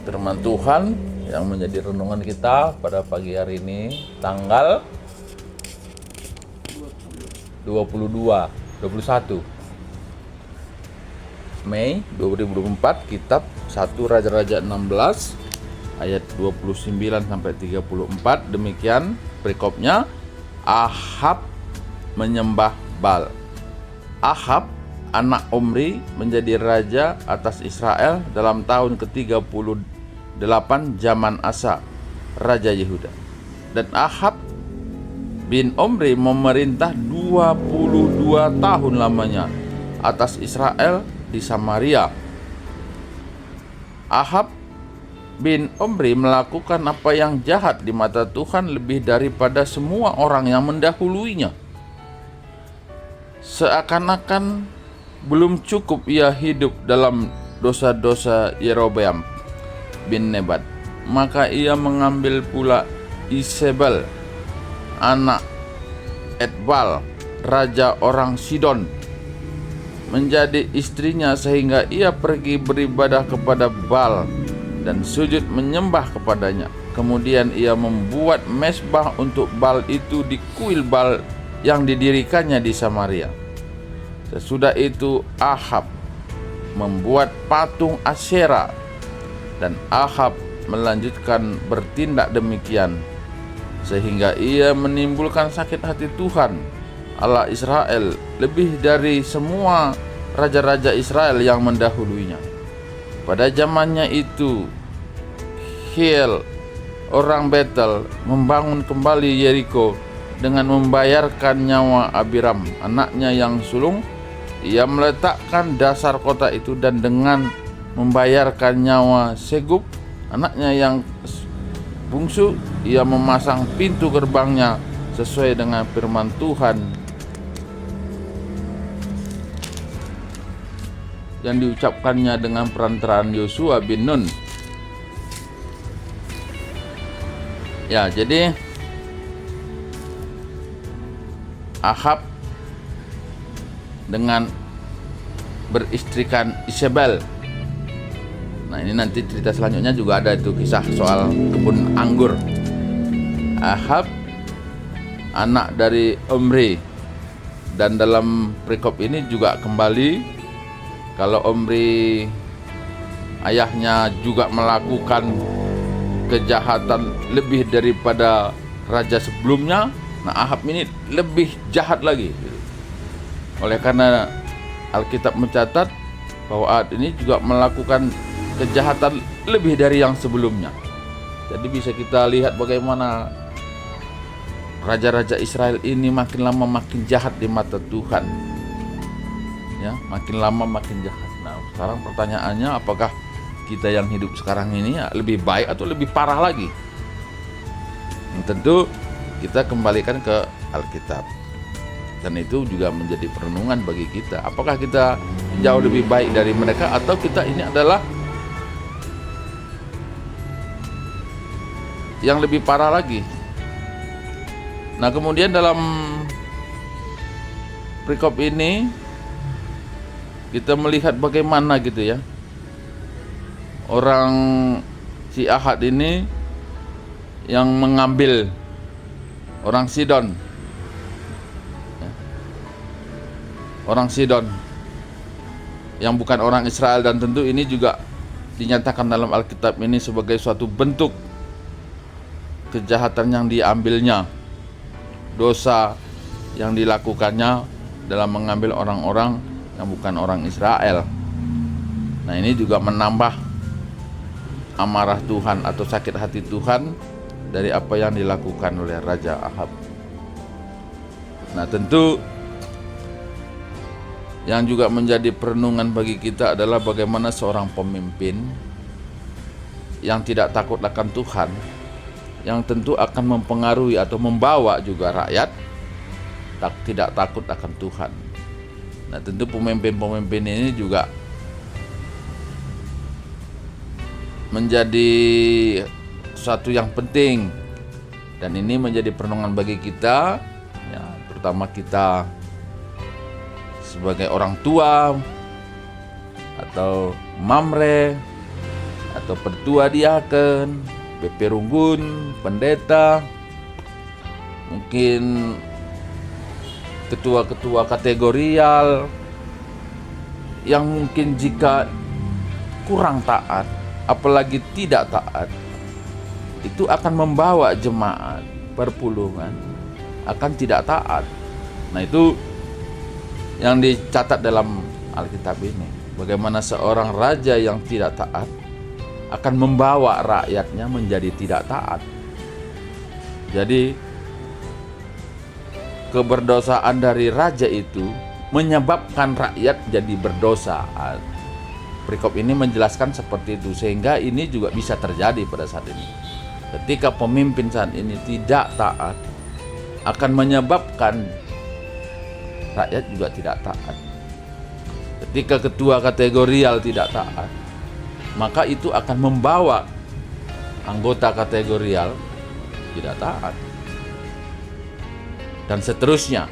firman Tuhan yang menjadi renungan kita pada pagi hari ini, tanggal 21 Mei 2024, kitab 1 Raja-Raja 16 ayat 29 sampai 34. Demikian perikopnya. Ahab menyembah Baal. Ahab anak Omri menjadi raja atas Israel dalam tahun ke-38 zaman Asa, Raja Yehuda. Dan Ahab bin Omri memerintah 22 tahun lamanya atas Israel di Samaria. Ahab bin Omri melakukan apa yang jahat di mata Tuhan lebih daripada semua orang yang mendahuluinya. Seakan-akan belum cukup ia hidup dalam dosa-dosa Yerobeam bin Nebat, maka ia mengambil pula Isabel, anak Etbal, raja orang Sidon, menjadi istrinya, sehingga ia pergi beribadah kepada Baal dan sujud menyembah kepadanya. Kemudian ia membuat mezbah untuk Baal itu di kuil Baal yang didirikannya di Samaria. Sesudah itu Ahab membuat patung Asyera, dan Ahab melanjutkan bertindak demikian sehingga ia menimbulkan sakit hati Tuhan Allah Israel lebih dari semua raja-raja Israel yang mendahuluinya. Pada zamannya itu Hiel orang Betel membangun kembali Yeriko dengan membayarkan nyawa Abiram anaknya yang sulung. Ia meletakkan dasar kota itu, dan dengan membayarkan nyawa Segub anaknya yang bungsu, ia memasang pintu gerbangnya sesuai dengan firman Tuhan yang diucapkannya dengan perantaraan Yosua bin Nun. Ya, jadi Ahab dengan beristrikan Isabel. Nah, ini nanti cerita selanjutnya juga ada itu, kisah soal kebun anggur. Ahab anak dari Omri, dan dalam perikop ini juga kembali kalau Omri ayahnya juga melakukan kejahatan lebih daripada raja sebelumnya. Nah, Ahab ini lebih jahat lagi. Oleh karena Alkitab mencatat bahwa Ahab ini juga melakukan kejahatan lebih dari yang sebelumnya. Jadi bisa kita lihat bagaimana raja-raja Israel ini makin lama makin jahat di mata Tuhan. Ya, makin lama makin jahat. Nah, sekarang pertanyaannya, apakah kita yang hidup sekarang ini lebih baik atau lebih parah lagi? Tentu kita kembalikan ke Alkitab. Dan itu juga menjadi perenungan bagi kita. Apakah kita jauh lebih baik dari mereka, atau kita ini adalah yang lebih parah lagi? Nah, kemudian dalam perikop ini kita melihat bagaimana gitu ya, orang si Ahab ini yang mengambil orang Sidon, orang Sidon yang bukan orang Israel. Dan tentu ini juga dinyatakan dalam Alkitab ini sebagai suatu bentuk kejahatan yang diambilnya, dosa yang dilakukannya dalam mengambil orang-orang yang bukan orang Israel. Nah, ini juga menambah amarah Tuhan atau sakit hati Tuhan dari apa yang dilakukan oleh Raja Ahab. Nah, tentu yang juga menjadi perenungan bagi kita adalah bagaimana seorang pemimpin yang tidak takut akan Tuhan, yang tentu akan mempengaruhi atau membawa juga rakyat tidak takut akan Tuhan. Nah, tentu pemimpin-pemimpin ini juga menjadi sesuatu yang penting, dan ini menjadi perenungan bagi kita, ya, terutama kita sebagai orang tua atau mamre atau petua diaken, BP Runggun, pendeta, mungkin ketua-ketua kategorial yang mungkin jika kurang taat, apalagi tidak taat, itu akan membawa jemaat perpuluhan akan tidak taat. Nah, itu yang dicatat dalam Alkitab ini. Bagaimana seorang raja yang tidak taat akan membawa rakyatnya menjadi tidak taat. Jadi keberdosaan dari raja itu menyebabkan rakyat jadi berdosa. Perikop ini menjelaskan seperti itu, sehingga ini juga bisa terjadi pada saat ini. Ketika pemimpin saat ini tidak taat, akan menyebabkan rakyat juga tidak taat. Ketika ketua kategorial tidak taat, maka itu akan membawa anggota kategorial tidak taat. Dan seterusnya,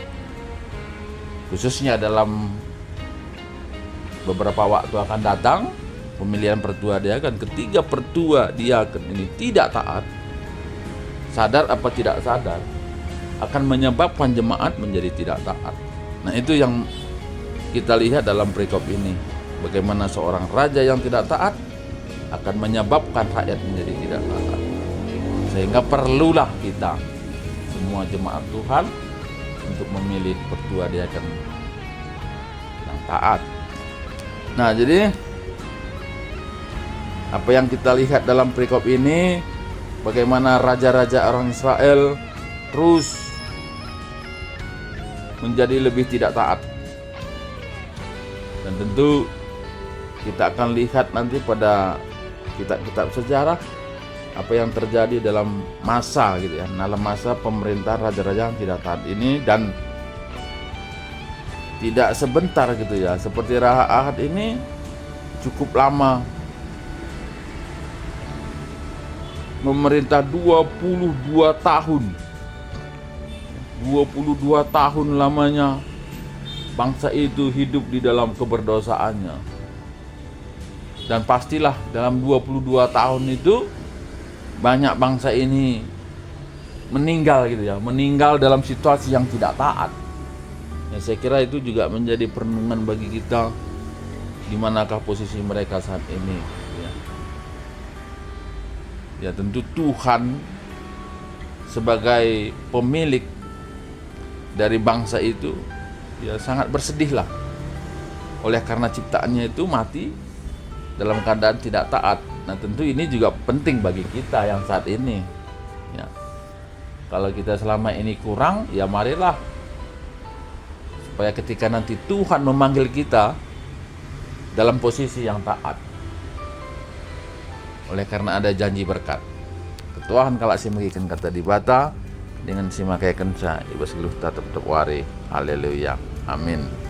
khususnya dalam beberapa waktu akan datang, pemilihan pertua diaken, ketiga pertua diaken ini tidak taat, sadar apa tidak sadar, akan menyebabkan jemaat menjadi tidak taat. Nah, itu yang kita lihat dalam perikop ini. Bagaimana seorang raja yang tidak taat akan menyebabkan rakyat menjadi tidak taat. Sehingga perlulah kita semua jemaat Tuhan untuk memilih pertua diaken yang taat. Nah, jadi apa yang kita lihat dalam perikop ini, bagaimana raja-raja orang Israel terus menjadi lebih tidak taat. Dan tentu kita akan lihat nanti pada kitab-kitab sejarah apa yang terjadi dalam masa gitu ya, dalam masa pemerintahan raja-raja yang tidak taat ini. Dan tidak sebentar gitu ya, seperti Raja Ahab ini cukup lama, memerintah 22 tahun. 22 tahun lamanya bangsa itu hidup di dalam keberdosaannya. Dan pastilah dalam 22 tahun itu banyak bangsa ini meninggal gitu ya, meninggal dalam situasi yang tidak taat. Ya, saya kira itu juga menjadi perenungan bagi kita, di manakah posisi mereka saat ini ya. Ya, tentu Tuhan sebagai pemilik dari bangsa itu ya sangat bersedih lah, oleh karena ciptaannya itu mati dalam keadaan tidak taat. Nah, tentu ini juga penting bagi kita yang saat ini ya. Kalau kita selama ini kurang, ya marilah supaya ketika nanti Tuhan memanggil kita dalam posisi yang taat, oleh karena ada janji berkat. Tuhan kalau simagikan kata dibata dengan simakaikan sa ibas geluh tatap wari. Haleluya. Amin.